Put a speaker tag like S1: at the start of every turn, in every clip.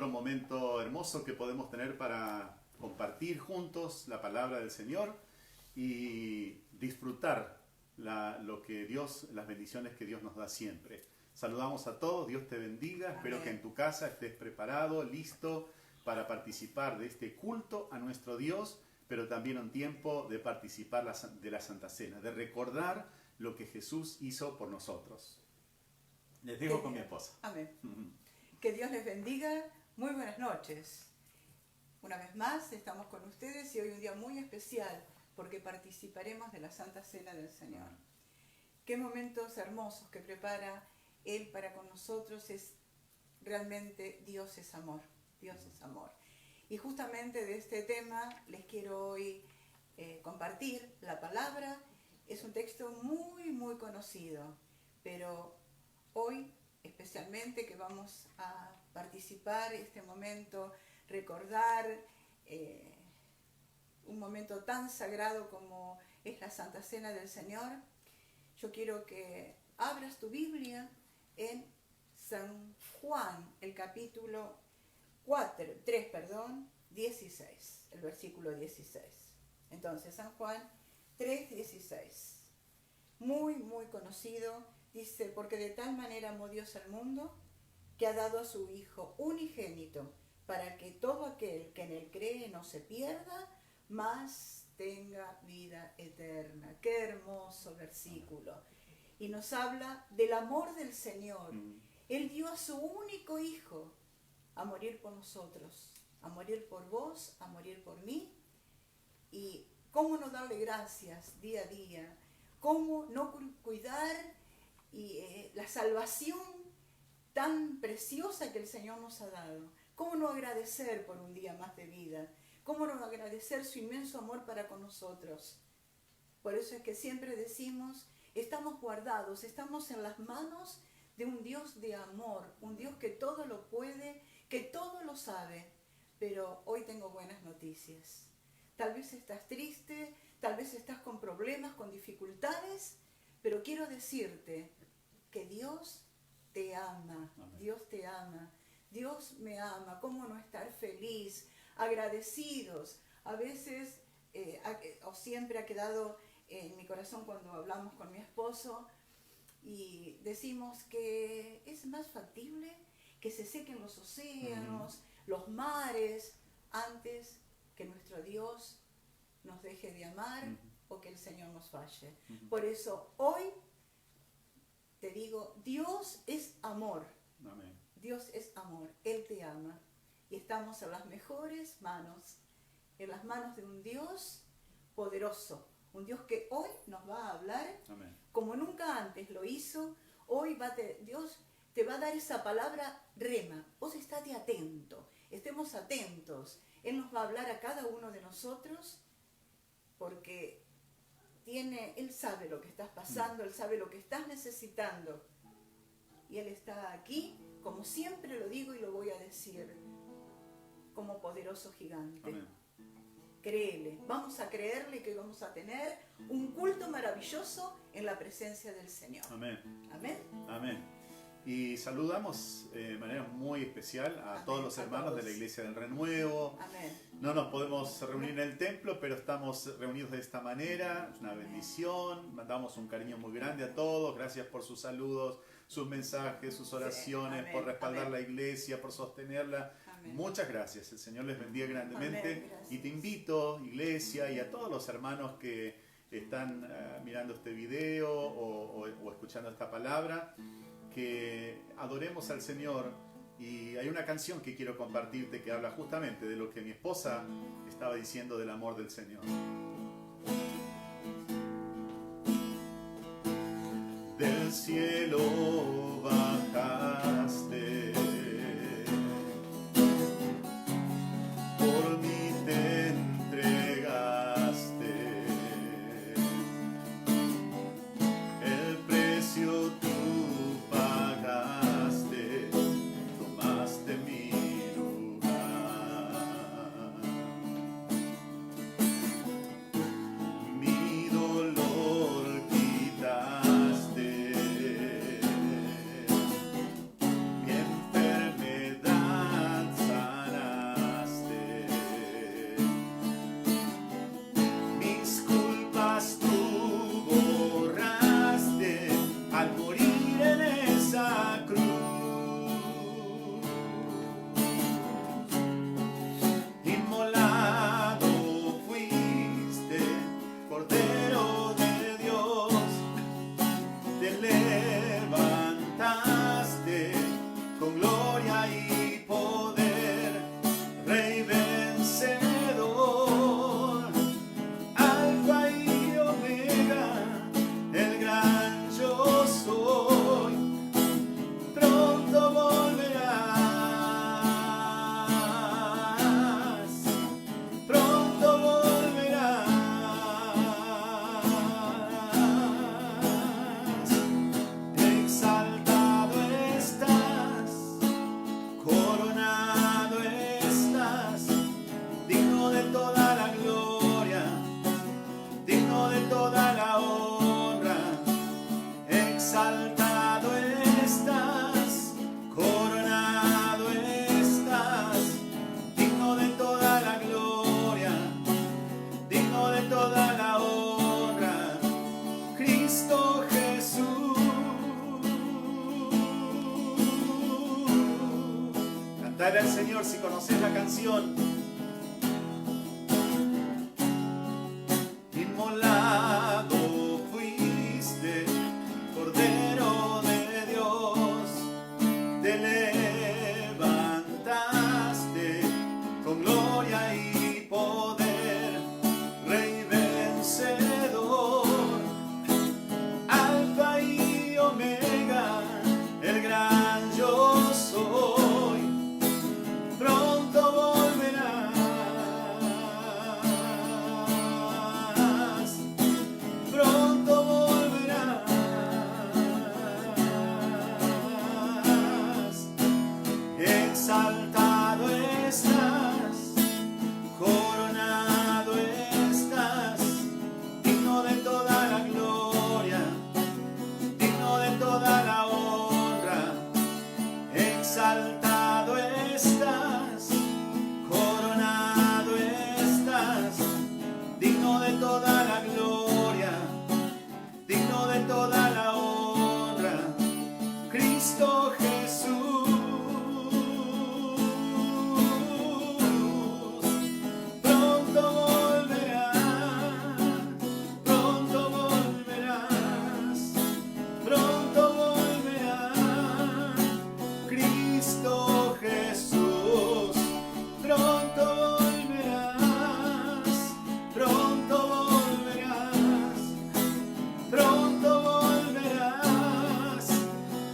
S1: otro momento hermoso que podemos tener para compartir juntos la palabra del Señor y disfrutar lo que Dios, las bendiciones que Dios nos da siempre. Saludamos a todos, Dios te bendiga. Amén. Espero que en tu casa estés preparado, listo para participar de este culto a nuestro Dios, pero también un tiempo de participar de la Santa Cena, de recordar lo que Jesús hizo por nosotros. Les dejo con mi esposa.
S2: Amén. Que Dios les bendiga. Muy buenas noches. Una vez más estamos con ustedes y hoy un día muy especial porque participaremos de la Santa Cena del Señor. Qué momentos hermosos que prepara Él para con nosotros. Es realmente Dios es amor. Dios es amor. Y justamente de este tema les quiero hoy compartir la palabra. Es un texto muy conocido, pero hoy especialmente que vamos a participar este momento, recordar un momento tan sagrado como es la Santa Cena del Señor. Yo quiero que abras tu Biblia en San Juan, el capítulo 16, el versículo 16. Entonces, San Juan 3:16, muy conocido, dice: porque de tal manera amó Dios al mundo, que ha dado a su Hijo unigénito, para que todo aquel que en él cree no se pierda, mas tenga vida eterna. Qué hermoso versículo. Y nos habla del amor del Señor. Él dio a su único Hijo a morir por nosotros, a morir por vos, a morir por mí. Y cómo no darle gracias día a día, cómo no cuidar la salvación tan preciosa que el Señor nos ha dado. Cómo no agradecer por un día más de vida, cómo no agradecer su inmenso amor para con nosotros. Por eso es que siempre decimos, estamos guardados, estamos en las manos de un Dios de amor, un Dios que todo lo puede, que todo lo sabe. Pero hoy tengo buenas noticias. Tal vez estás triste, tal vez estás con problemas, con dificultades, pero quiero decirte que Dios te ama. Amén. Dios te ama, Dios me ama. ¿Cómo no estar feliz, agradecidos? A veces, o siempre ha quedado en mi corazón cuando hablamos con mi esposo y decimos que es más factible que se sequen los océanos, los mares, antes que nuestro Dios nos deje de amar o que el Señor nos falle. Por eso hoy te digo, Dios es amor.
S1: Amén.
S2: Dios es amor, Él te ama. Y estamos en las mejores manos, en las manos de un Dios poderoso, un Dios que hoy nos va a hablar. Amén. Como nunca antes lo hizo. Hoy Dios te va a dar esa palabra rema. Vos estate atento, estemos atentos. Él nos va a hablar a cada uno de nosotros porque Él sabe lo que estás pasando, Él sabe lo que estás necesitando. Y Él está aquí, como siempre lo digo y lo voy a decir, como poderoso gigante. Amén. Créele, vamos a creerle que vamos a tener un culto maravilloso en la presencia del Señor.
S1: Amén.
S2: Amén.
S1: Amén. Y saludamos de manera muy especial a
S2: Amén.
S1: Todos los hermanos de la Iglesia del Renuevo.
S2: Amén.
S1: No nos podemos reunir en el templo, pero estamos reunidos de esta manera. Es una bendición. Mandamos un cariño muy grande a todos. Gracias por sus saludos, sus mensajes, sus oraciones,
S2: sí.
S1: por respaldar
S2: Amén.
S1: la iglesia, por sostenerla. Amén. Muchas gracias. El Señor les bendiga grandemente. Y te invito, iglesia, y a todos los hermanos que están mirando este video o escuchando esta palabra, que adoremos al Señor. Y hay una canción que quiero compartirte que habla justamente de lo que mi esposa estaba diciendo del amor del Señor. Del cielo bajaste, por mí te entregaste, el precio tú pagaste, tomaste mi lugar, mi dolor quitaste. gloria y poder, Rey vencedor, Alfa y Omega, el gran yo soy, pronto volverás, pronto volverás, exaltado estás, coronado estás, digno de toda la gloria, digno de toda la honra, exaltado estás, coronado estás, digno de toda la gloria, digno de toda la honra, Cristo Jesús. Cantale al Señor si conoces la canción. Inmolado fuiste, Cordero de Dios, te levantaste con gloria y poder, Rey vencedor, Alfa y Omega, el gran yo soy, pronto volverás, pronto volverás, exaltado estás, coronado estás, digno de toda la gloria, digno de toda la honra, exaltado estás, coronado estás, digno de toda la gloria, digno de toda la honra, Cristo Jesús. Pronto volverás, pronto volverás, pronto volverás, Cristo Jesús. Pronto volverás, pronto volverás, pronto volverás,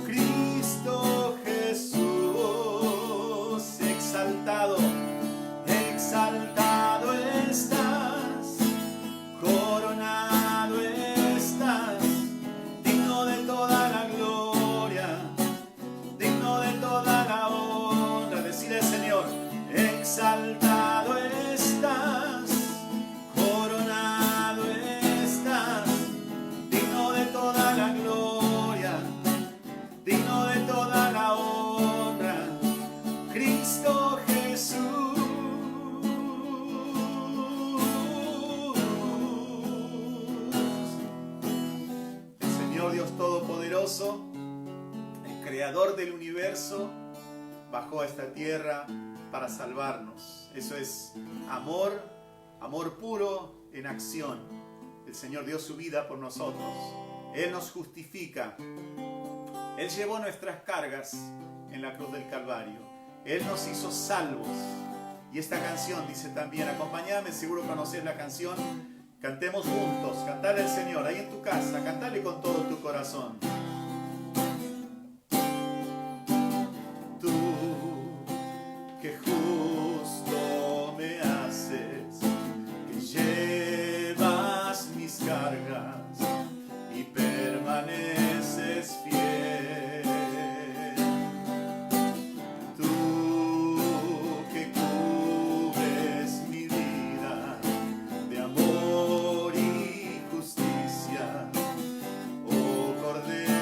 S1: Cristo Jesús. Exaltado, exaltado estás, coronado estás, digno de toda la gloria, digno de toda la honra. Decile al Señor, exaltado estás, coronado estás, digno de toda la gloria, digno de toda la honra, Cristo Jesús. El Señor Dios Todopoderoso, el Creador del universo, bajó a esta tierra para salvarnos. Eso es amor, amor puro en acción. El Señor dio su vida por nosotros. Él nos justifica. Él llevó nuestras cargas en la cruz del Calvario. Él nos hizo salvos. Y esta canción dice también, acompáñame, seguro conoces la canción. Cantemos juntos, cantale al Señor, ahí en tu casa, cantale con todo tu corazón. Tú, que justo me haces, que llevas mis cargas y permaneces fiel. Tú que cubres mi vida de amor y justicia, oh Cordero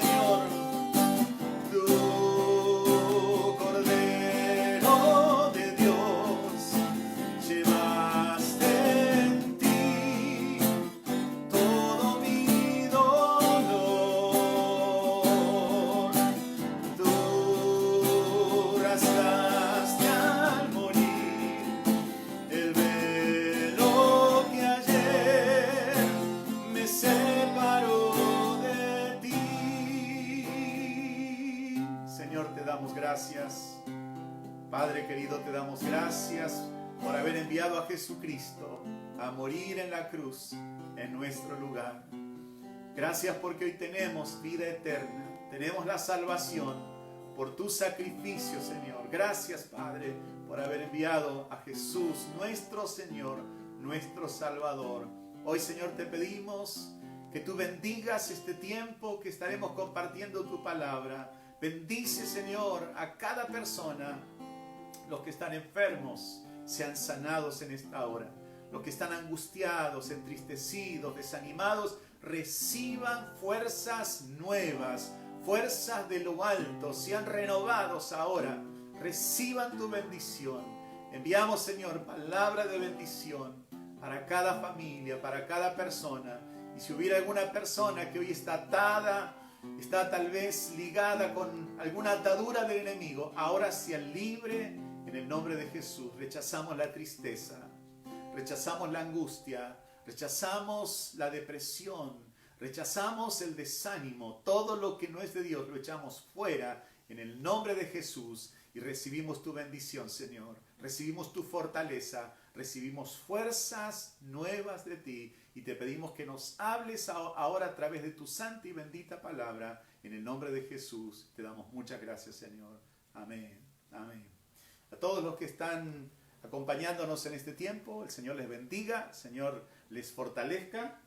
S1: Señor, tú, Cordero de Dios, llevaste en ti todo mi dolor. Tú rasgaste al morir el velo que ayer me separó de ti. Señor, te damos gracias. Padre querido, te damos gracias por haber enviado a Jesucristo a morir en la cruz en nuestro lugar. Gracias porque hoy tenemos vida eterna, tenemos la salvación por tu sacrificio, Señor. Gracias, Padre, por haber enviado a Jesús, nuestro Señor, nuestro Salvador. Hoy, Señor, te pedimos que tú bendigas este tiempo que estaremos compartiendo tu palabra. Bendice, Señor, a cada persona. Los que están enfermos sean sanados en esta hora. Los que están angustiados, entristecidos, desanimados, reciban fuerzas nuevas, fuerzas de lo alto, sean renovados ahora. Reciban tu bendición. Enviamos, Señor, palabra de bendición para cada familia, para cada persona. Y si hubiera alguna persona que hoy está atada, está tal vez ligada con alguna atadura del enemigo, ahora sea libre en el nombre de Jesús. Rechazamos la tristeza, rechazamos la angustia, rechazamos la depresión, rechazamos el desánimo. Todo lo que no es de Dios lo echamos fuera en el nombre de Jesús y recibimos tu bendición, Señor. Recibimos tu fortaleza, recibimos fuerzas nuevas de ti y te pedimos que nos hables ahora a través de tu santa y bendita palabra. En el nombre de Jesús te damos muchas gracias, Señor. Amén. Amén. A todos los que están acompañándonos en este tiempo, el Señor les bendiga, el Señor les fortalezca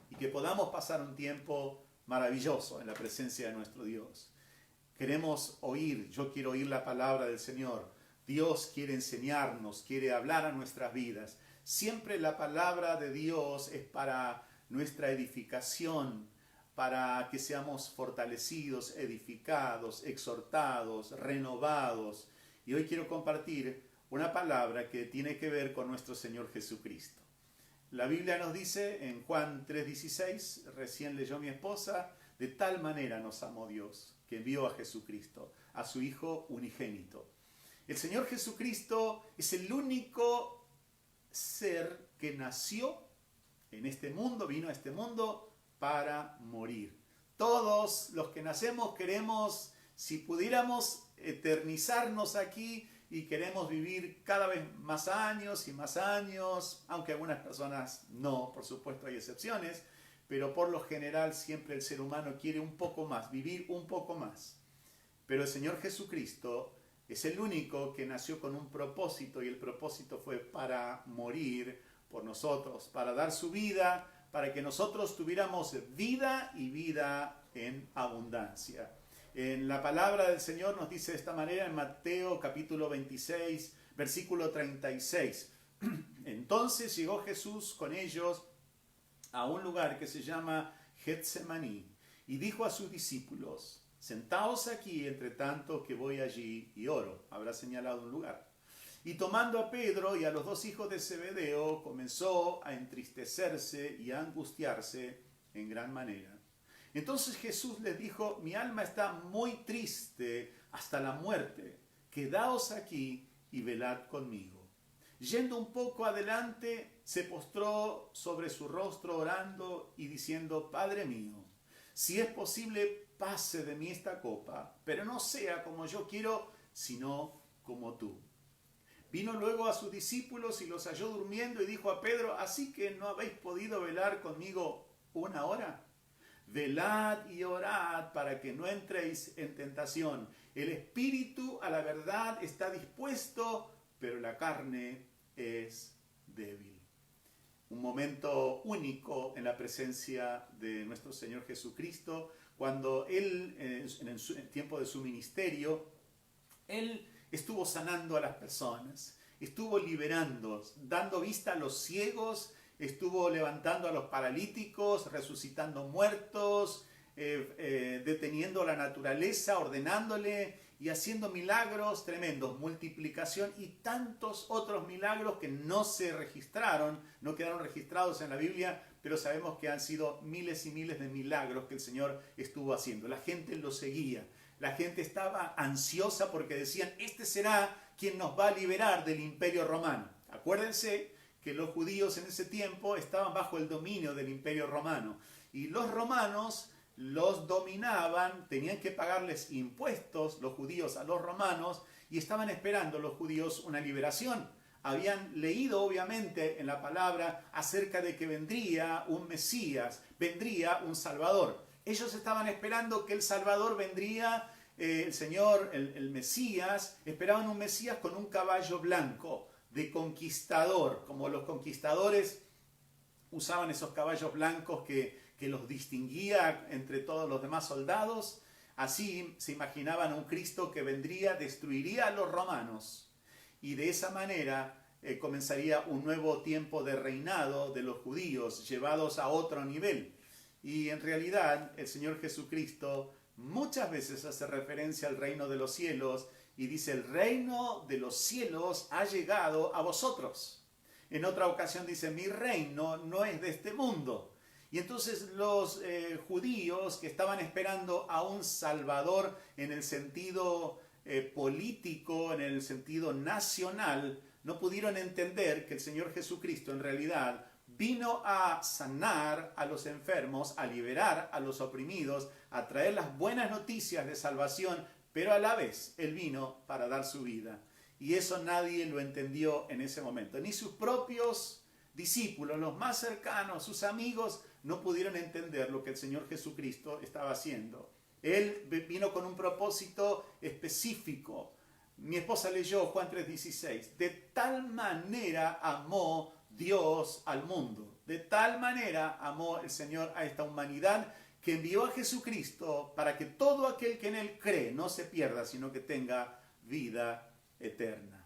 S1: y que podamos pasar un tiempo maravilloso en la presencia de nuestro Dios. Queremos oír, yo quiero oír la palabra del Señor. Dios quiere enseñarnos, quiere hablar a nuestras vidas. Siempre la palabra de Dios es para nuestra edificación, para que seamos fortalecidos, edificados, exhortados, renovados. Y hoy quiero compartir una palabra que tiene que ver con nuestro Señor Jesucristo. La Biblia nos dice en Juan 3:16, recién leyó mi esposa, de tal manera nos amó Dios, que envió a Jesucristo, a su Hijo unigénito. El Señor Jesucristo es el único ser que nació en este mundo, vino a este mundo para morir. Todos los que nacemos queremos, si pudiéramos, eternizarnos aquí y queremos vivir cada vez más años y más años, aunque algunas personas no, por supuesto hay excepciones, pero por lo general siempre el ser humano quiere un poco más, vivir un poco más. Pero el Señor Jesucristo es el único que nació con un propósito y el propósito fue para morir por nosotros, para dar su vida, para que nosotros tuviéramos vida y vida en abundancia. En la palabra del Señor nos dice de esta manera en Mateo capítulo 26, versículo 36. Entonces llegó Jesús con ellos a un lugar que se llama Getsemaní y dijo a sus discípulos: sentaos aquí entre tanto que voy allí y oro. Habrá señalado un lugar. Y tomando a Pedro y a los dos hijos de Zebedeo, comenzó a entristecerse y a angustiarse en gran manera. Entonces Jesús les dijo: mi alma está muy triste hasta la muerte. Quedaos aquí y velad conmigo. Yendo un poco adelante, se postró sobre su rostro orando y diciendo: Padre mío, si es posible, pase de mí esta copa, pero no sea como yo quiero, sino como tú. Vino luego a sus discípulos y los halló durmiendo y dijo a Pedro: ¿así que no habéis podido velar conmigo una hora? Velad y orad para que no entréis en tentación. El espíritu a la verdad está dispuesto, pero la carne es débil. Un momento único en la presencia de nuestro Señor Jesucristo, cuando Él, en el tiempo de su ministerio, Él estuvo sanando a las personas, estuvo liberando, dando vista a los ciegos, estuvo levantando a los paralíticos, resucitando muertos, deteniendo la naturaleza, ordenándole y haciendo milagros tremendos, multiplicación y tantos otros milagros que no se registraron, no quedaron registrados en la Biblia, pero sabemos que han sido miles y miles de milagros que el Señor estuvo haciendo. La gente lo seguía, la gente estaba ansiosa porque decían, este será quien nos va a liberar del Imperio Romano. Acuérdense que los judíos en ese tiempo estaban bajo el dominio del Imperio Romano y los romanos los dominaban, tenían que pagarles impuestos los judíos a los romanos y estaban esperando los judíos una liberación. Habían leído obviamente en la palabra acerca de que vendría un Mesías, vendría un Salvador. Ellos estaban esperando que el Salvador vendría, el Señor, el Mesías, esperaban un Mesías con un caballo blanco de conquistador, como los conquistadores usaban esos caballos blancos que los distinguía entre todos los demás soldados. Así se imaginaban un Cristo que vendría, destruiría a los romanos y de esa manera comenzaría un nuevo tiempo de reinado de los judíos llevados a otro nivel. Y en realidad el Señor Jesucristo muchas veces hace referencia al reino de los cielos y dice, el reino de los cielos ha llegado a vosotros. En otra ocasión dice, mi reino no es de este mundo. Y entonces los judíos que estaban esperando a un Salvador en el sentido político, en el sentido nacional, no pudieron entender que el Señor Jesucristo en realidad vino a sanar a los enfermos, a liberar a los oprimidos, a traer las buenas noticias de salvación, pero a la vez Él vino para dar su vida. Y eso nadie lo entendió en ese momento. Ni sus propios discípulos, los más cercanos, sus amigos, no pudieron entender lo que el Señor Jesucristo estaba haciendo. Él vino con un propósito específico. Mi esposa leyó Juan 3:16. De tal manera amó Dios al mundo. De tal manera amó el Señor a esta humanidad que envió a Jesucristo para que todo aquel que en Él cree no se pierda, sino que tenga vida eterna.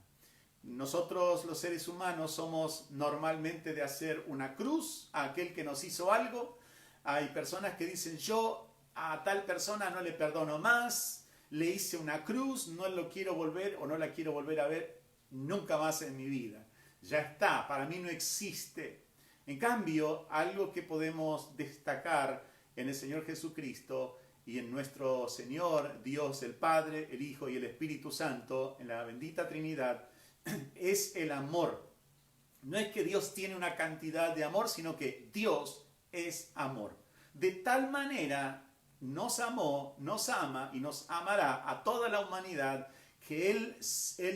S1: Nosotros los seres humanos somos normalmente de hacer una cruz a aquel que nos hizo algo. Hay personas que dicen, yo a tal persona no le perdono más, le hice una cruz, no lo quiero volver o no la quiero volver a ver nunca más en mi vida. Ya está, para mí no existe. En cambio, algo que podemos destacar en el Señor Jesucristo y en nuestro Señor, Dios el Padre, el Hijo y el Espíritu Santo, en la bendita Trinidad, es el amor. No es que Dios tiene una cantidad de amor, sino que Dios es amor. De tal manera nos amó, nos ama y nos amará a toda la humanidad que Él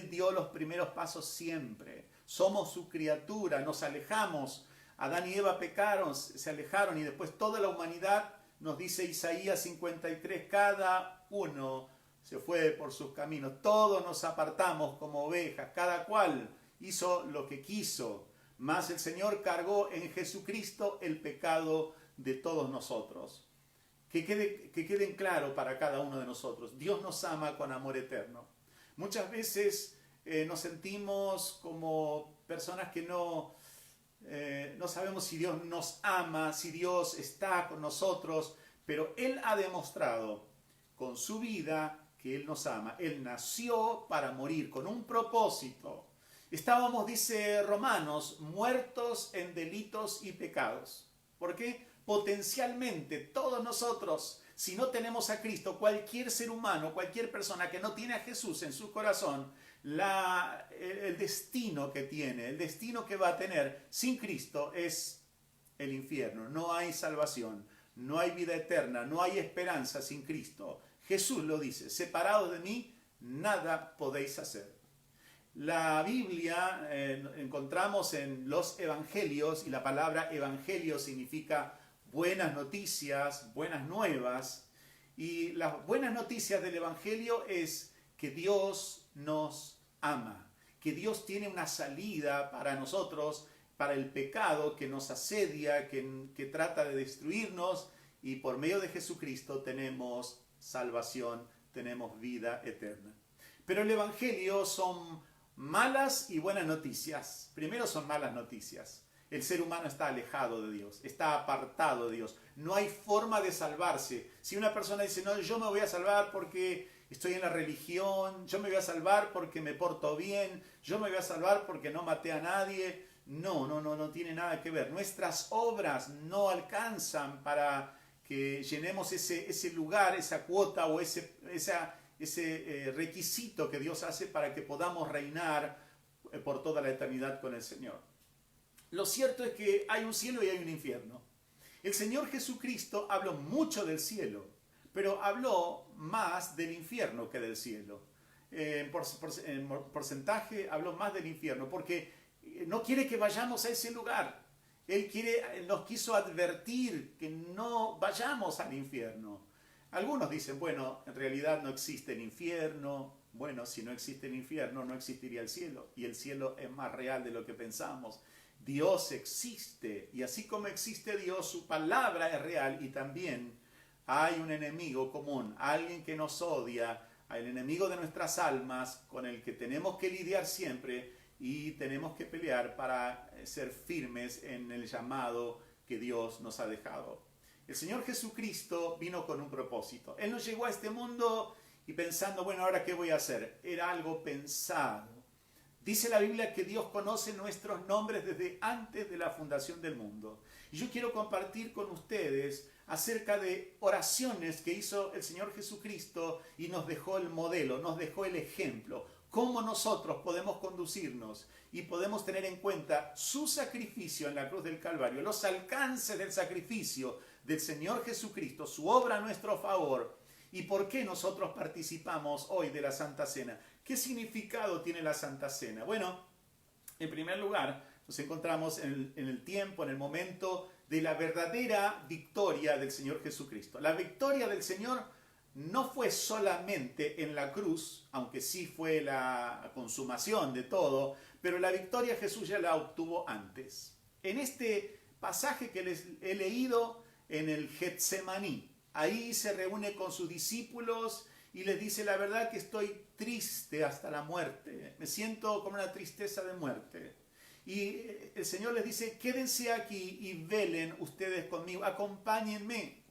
S1: dio los primeros pasos siempre. Somos su criatura, nos alejamos. Adán y Eva pecaron, se alejaron y después toda la humanidad, nos dice Isaías 53, cada uno se fue por sus caminos, todos nos apartamos como ovejas, cada cual hizo lo que quiso, mas el Señor cargó en Jesucristo el pecado de todos nosotros. Que queden claro para cada uno de nosotros, Dios nos ama con amor eterno. Muchas veces nos sentimos como personas que no sabemos si Dios nos ama, si Dios está con nosotros, pero Él ha demostrado con su vida que Él nos ama. Él nació para morir con un propósito. Estábamos, dice Romanos, muertos en delitos y pecados. ¿Por qué? Potencialmente todos nosotros, si no tenemos a Cristo, cualquier ser humano, cualquier persona que no tiene a Jesús en su corazón, el destino que tiene, el destino que va a tener sin Cristo es el infierno. No hay salvación, no hay vida eterna, no hay esperanza sin Cristo. Jesús lo dice, separados de mí, nada podéis hacer. La Biblia encontramos en los evangelios, y la palabra evangelio significa buenas noticias, buenas nuevas, y las buenas noticias del evangelio es que Dios nos ama, que Dios tiene una salida para nosotros, para el pecado que nos asedia, que trata de destruirnos, y por medio de Jesucristo tenemos salvación, tenemos vida eterna. Pero el evangelio son malas y buenas noticias. Primero son malas noticias. el ser humano está alejado de Dios, está apartado de Dios. No hay forma de salvarse. Si una persona dice, no, yo me voy a salvar porque estoy en la religión, yo me voy a salvar porque me porto bien, yo me voy a salvar porque no maté a nadie. No tiene nada que ver. Nuestras obras no alcanzan para que llenemos ese lugar, esa cuota o ese requisito que Dios hace para que podamos reinar por toda la eternidad con el Señor. Lo cierto es que hay un cielo y hay un infierno. El Señor Jesucristo habló mucho del cielo, pero habló más del infierno que del cielo. En porcentaje habló más del infierno, porque no quiere que vayamos a ese lugar. Nos quiso advertir que no vayamos al infierno. Algunos dicen, bueno, en realidad no existe el infierno. Bueno, si no existe el infierno, no existiría el cielo. Y el cielo es más real de lo que pensamos. Dios existe, y así como existe Dios, su palabra es real, y también hay un enemigo común, alguien que nos odia, el enemigo de nuestras almas, con el que tenemos que lidiar siempre y tenemos que pelear para ser firmes en el llamado que Dios nos ha dejado. El Señor Jesucristo vino con un propósito. Él no llegó a este mundo y pensando, bueno, ¿ahora qué voy a hacer? Era algo pensado. Dice la Biblia que Dios conoce nuestros nombres desde antes de la fundación del mundo. Y yo quiero compartir con ustedes acerca de oraciones que hizo el Señor Jesucristo y nos dejó el modelo, nos dejó el ejemplo. Cómo nosotros podemos conducirnos y podemos tener en cuenta su sacrificio en la cruz del Calvario, los alcances del sacrificio del Señor Jesucristo, su obra a nuestro favor, y por qué nosotros participamos hoy de la Santa Cena. ¿Qué significado tiene la Santa Cena? Bueno, en primer lugar, nos encontramos en el tiempo, en el momento de la verdadera victoria del Señor Jesucristo. La victoria del Señor no fue solamente en la cruz, aunque sí fue la consumación de todo, pero la victoria Jesús ya la obtuvo antes. En este pasaje que les he leído en el Getsemaní, ahí se reúne con sus discípulos y les dice, la verdad que estoy triste hasta la muerte, me siento como una tristeza de muerte. Y el Señor les dice, quédense aquí y velen ustedes conmigo, acompáñenme.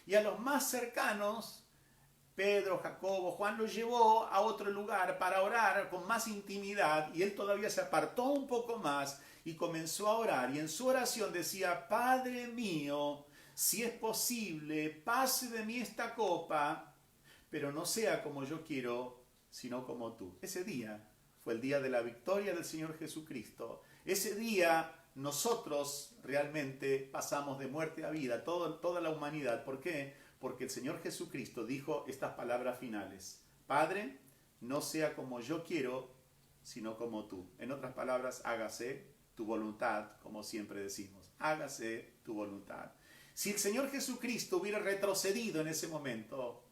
S1: Y a los más cercanos, Pedro, Jacobo, Juan, los llevó a otro lugar para orar con más intimidad, y él todavía se apartó un poco más y comenzó a orar, y en su oración decía, Padre mío, si es posible, pase de mí esta copa, pero no sea como yo quiero, sino como tú. Ese día fue el día de la victoria del Señor Jesucristo. Ese día nosotros realmente pasamos de muerte a vida, toda la humanidad. ¿Por qué? Porque el Señor Jesucristo dijo estas palabras finales. Padre, no sea como yo quiero, sino como tú. En otras palabras, hágase tu voluntad, como siempre decimos. Hágase tu voluntad. Si el Señor Jesucristo hubiera retrocedido en ese momento,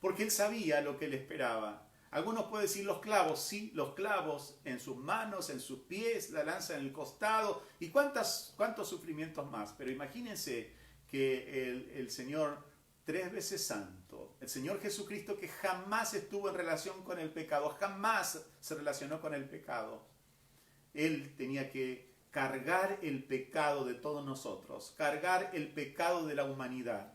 S1: porque Él sabía lo que le esperaba. Algunos pueden decir los clavos, sí, los clavos en sus manos, en sus pies, la lanza en el costado, y cuántos sufrimientos más. Pero imagínense que el Señor, 3 veces santo, el Señor Jesucristo, que jamás estuvo en relación con el pecado, jamás se relacionó con el pecado, Él tenía que cargar el pecado de todos nosotros, cargar el pecado de la humanidad.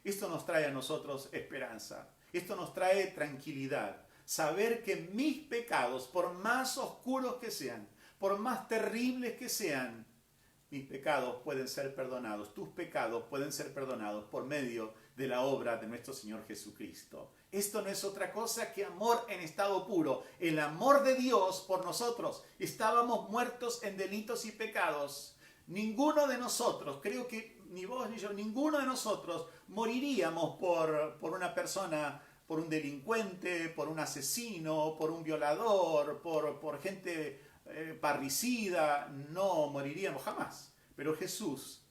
S1: Esto nos trae a nosotros esperanza, esto nos trae tranquilidad, saber que mis pecados, por más oscuros que sean, por más terribles que sean, mis pecados pueden ser perdonados, tus pecados pueden ser perdonados por medio de la obra de nuestro Señor Jesucristo. Esto no es otra cosa que amor en estado puro, el amor de Dios por nosotros. Estábamos muertos en delitos y pecados. Ninguno de nosotros, creo que ni vos ni yo, ninguno de nosotros moriríamos por una persona, por un delincuente, por un asesino, por un violador, por gente parricida. No moriríamos jamás. Pero Jesús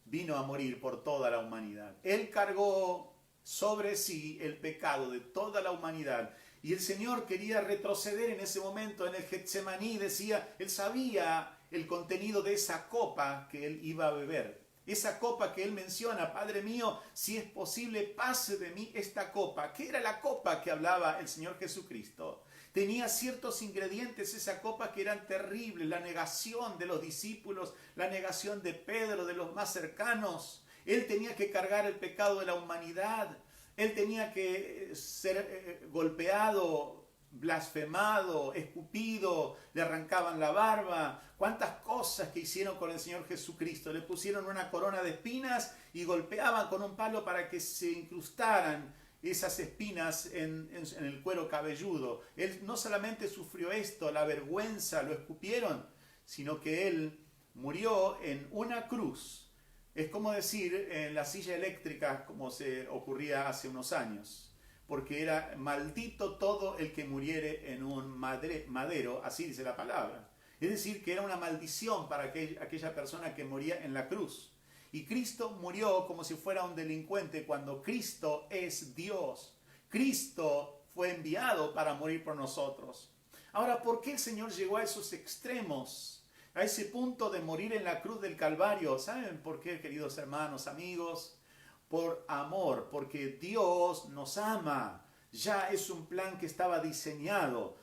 S1: vino a morir por toda la humanidad. Él cargó sobre sí el pecado de toda la humanidad. Y el Señor quería retroceder en ese momento en el Getsemaní. Decía, Él sabía el contenido de esa copa que Él iba a beber. Esa copa que Él menciona, Padre mío, si es posible, pase de mí esta copa. ¿Qué era la copa que hablaba el Señor Jesucristo? Tenía ciertos ingredientes esa copa que eran terribles, la negación de los discípulos, la negación de Pedro, de los más cercanos. Él tenía que cargar el pecado de la humanidad. Él tenía que ser golpeado, blasfemado, escupido, le arrancaban la barba. Cuántas cosas que hicieron con el Señor Jesucristo. Le pusieron una corona de espinas y golpeaban con un palo para que se incrustaran esas espinas en el cuero cabelludo. Él no solamente sufrió esto, la vergüenza, lo escupieron, sino que él murió en una cruz. Es como decir en la silla eléctrica, como se ocurría hace unos años, porque era maldito todo el que muriere en un madero, así dice la palabra. Es decir, que era una maldición para aquella persona que moría en la cruz. Y Cristo murió como si fuera un delincuente cuando Cristo es Dios. Cristo fue enviado para morir por nosotros. Ahora, ¿por qué el Señor llegó a esos extremos? A ese punto de morir en la cruz del Calvario. ¿Saben por qué, queridos hermanos, amigos? Por amor, porque Dios nos ama. Ya es un plan que estaba diseñado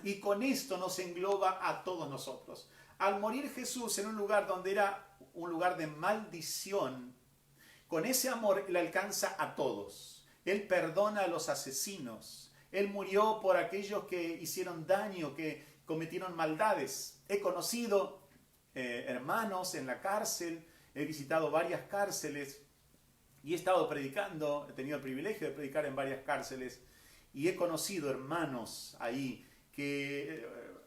S1: y con esto nos engloba a todos nosotros. Al morir Jesús en un lugar donde era un lugar de maldición, con ese amor Él alcanza a todos. Él perdona a los asesinos. Él murió por aquellos que hicieron daño, que cometieron maldades. He conocido hermanos en la cárcel, he visitado varias cárceles y he estado predicando, he tenido el privilegio de predicar en varias cárceles y he conocido hermanos ahí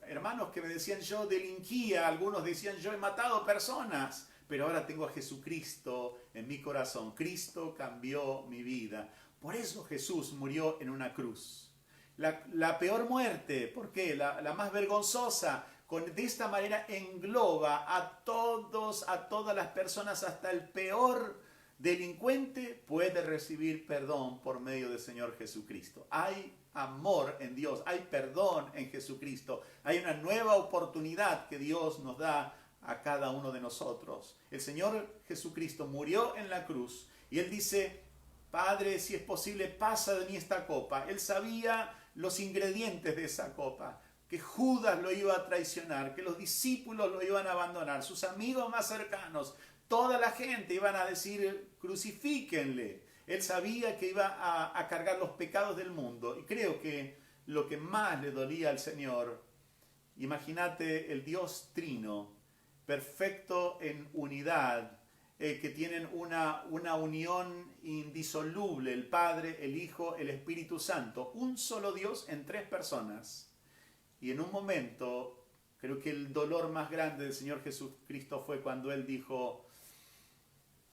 S1: hermanos que me decían yo delinquía, algunos decían yo he matado personas, pero ahora tengo a Jesucristo en mi corazón. Cristo cambió mi vida. Por eso Jesús murió en una cruz. La peor muerte, ¿por qué? La más vergonzosa. De esta manera engloba a todas las personas, hasta el peor delincuente puede recibir perdón por medio del Señor Jesucristo. Hay amor en Dios, hay perdón en Jesucristo, hay una nueva oportunidad que Dios nos da a cada uno de nosotros. El Señor Jesucristo murió en la cruz y Él dice: Padre, si es posible, pasa de mí esta copa. Él sabía los ingredientes de esa copa, que Judas lo iba a traicionar, que los discípulos lo iban a abandonar, sus amigos más cercanos, toda la gente iban a decir: crucifíquenle. Él sabía que iba a cargar los pecados del mundo. Y creo que lo que más le dolía al Señor, imagínate el Dios trino, perfecto en unidad, que tienen una unión indisoluble, el Padre, el Hijo, el Espíritu Santo, un solo Dios en tres personas. Y en un momento, creo que el dolor más grande del Señor Jesucristo fue cuando Él dijo,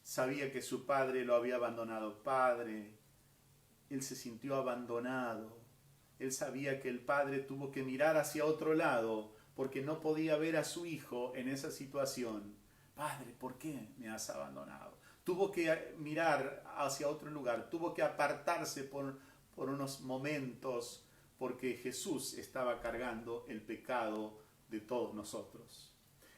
S1: sabía que su Padre lo había abandonado. Padre, Él se sintió abandonado. Él sabía que el Padre tuvo que mirar hacia otro lado porque no podía ver a su Hijo en esa situación. Padre, ¿por qué me has abandonado? Tuvo que mirar hacia otro lugar, tuvo que apartarse por unos momentos porque Jesús estaba cargando el pecado de todos nosotros.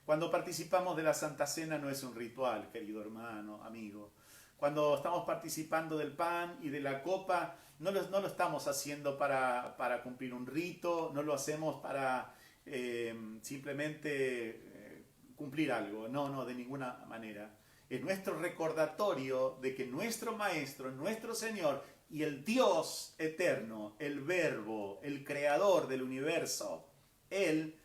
S1: Cuando participamos de la Santa Cena no es un ritual, querido hermano, amigo. Cuando estamos participando del pan y de la copa, no lo estamos haciendo para cumplir un rito, no lo hacemos para simplemente cumplir algo. No, de ninguna manera. Es nuestro recordatorio de que nuestro Maestro, nuestro Señor y el Dios eterno, el Verbo, el Creador del universo, Él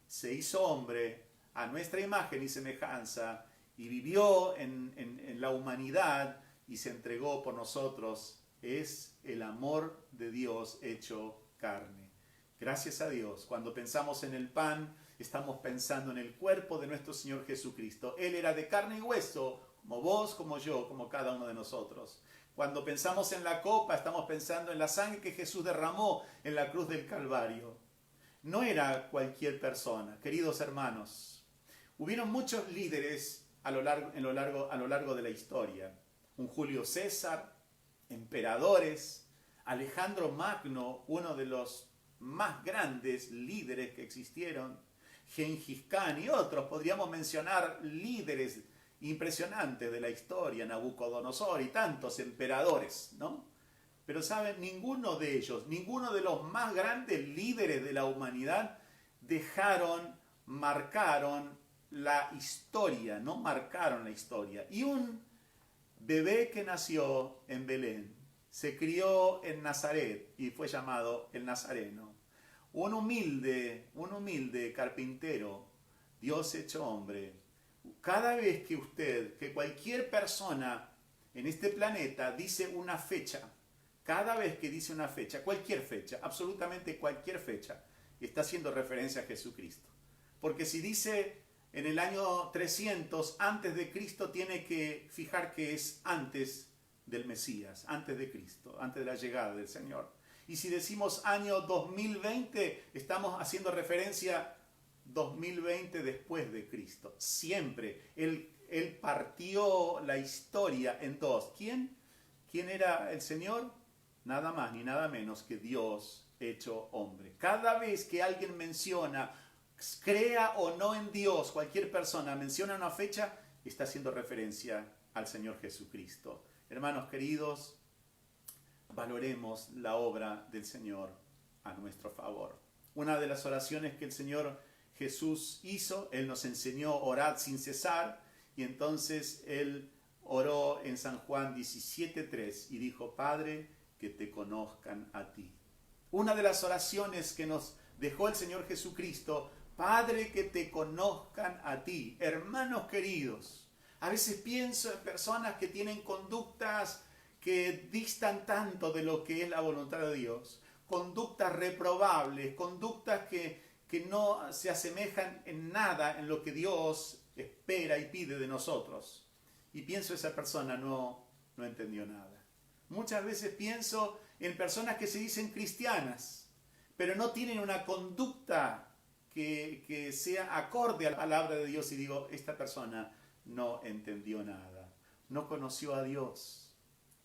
S1: se hizo hombre a nuestra imagen y semejanza y vivió en la humanidad y se entregó por nosotros. Es el amor de Dios hecho carne. Gracias a Dios, cuando pensamos en el pan, estamos pensando en el cuerpo de nuestro Señor Jesucristo. Él era de carne y hueso, como vos, como yo, como cada uno de nosotros. Cuando pensamos en la copa, estamos pensando en la sangre que Jesús derramó en la cruz del Calvario. No era cualquier persona, queridos hermanos. Hubieron muchos líderes a lo largo de la historia. Un Julio César, emperadores, Alejandro Magno, uno de los más grandes líderes que existieron, Gengis Khan y otros. Podríamos mencionar líderes impresionantes de la historia, Nabucodonosor y tantos emperadores, ¿no? Pero saben, ninguno de ellos, ninguno de los más grandes líderes de la humanidad marcaron la historia, no marcaron la historia. Y un bebé que nació en Belén, se crió en Nazaret y fue llamado el Nazareno. Un humilde carpintero, Dios hecho hombre. Cada vez que cualquier persona en este planeta dice una fecha, cada vez que dice una fecha, cualquier fecha, absolutamente cualquier fecha, está haciendo referencia a Jesucristo. Porque si dice en el año 300 antes de Cristo, tiene que fijar que es antes del Mesías, antes de Cristo, antes de la llegada del Señor. Y si decimos año 2020, estamos haciendo referencia 2020 después de Cristo. Siempre. Él partió la historia en dos. ¿Quién era el Señor? Nada más ni nada menos que Dios hecho hombre. Cada vez que alguien menciona, crea o no en Dios, cualquier persona menciona una fecha, está haciendo referencia al Señor Jesucristo. Hermanos queridos, valoremos la obra del Señor a nuestro favor. Una de las oraciones que el Señor Jesús hizo, Él nos enseñó a orar sin cesar, y entonces Él oró en San Juan 17:3 y dijo: Padre, que te conozcan a ti. Una de las oraciones que nos dejó el Señor Jesucristo: Padre, que te conozcan a ti. Hermanos queridos, a veces pienso en personas que tienen conductas que distan tanto de lo que es la voluntad de Dios, conductas reprobables, conductas que no se asemejan en nada en lo que Dios espera y pide de nosotros. Y pienso, esa persona no entendió nada. Muchas veces pienso en personas que se dicen cristianas, pero no tienen una conducta que sea acorde a la palabra de Dios, y digo, esta persona no entendió nada, no conoció a Dios.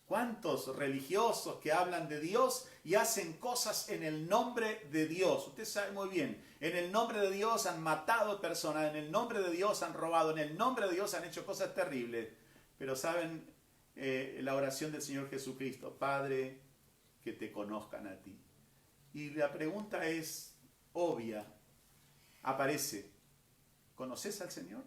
S1: ¿Cuántos religiosos que hablan de Dios y hacen cosas en el nombre de Dios? Usted sabe muy bien, en el nombre de Dios han matado personas, en el nombre de Dios han robado, en el nombre de Dios han hecho cosas terribles. Pero saben, la oración del Señor Jesucristo: Padre, que te conozcan a ti. Y la pregunta es obvia, aparece: ¿conoces al Señor?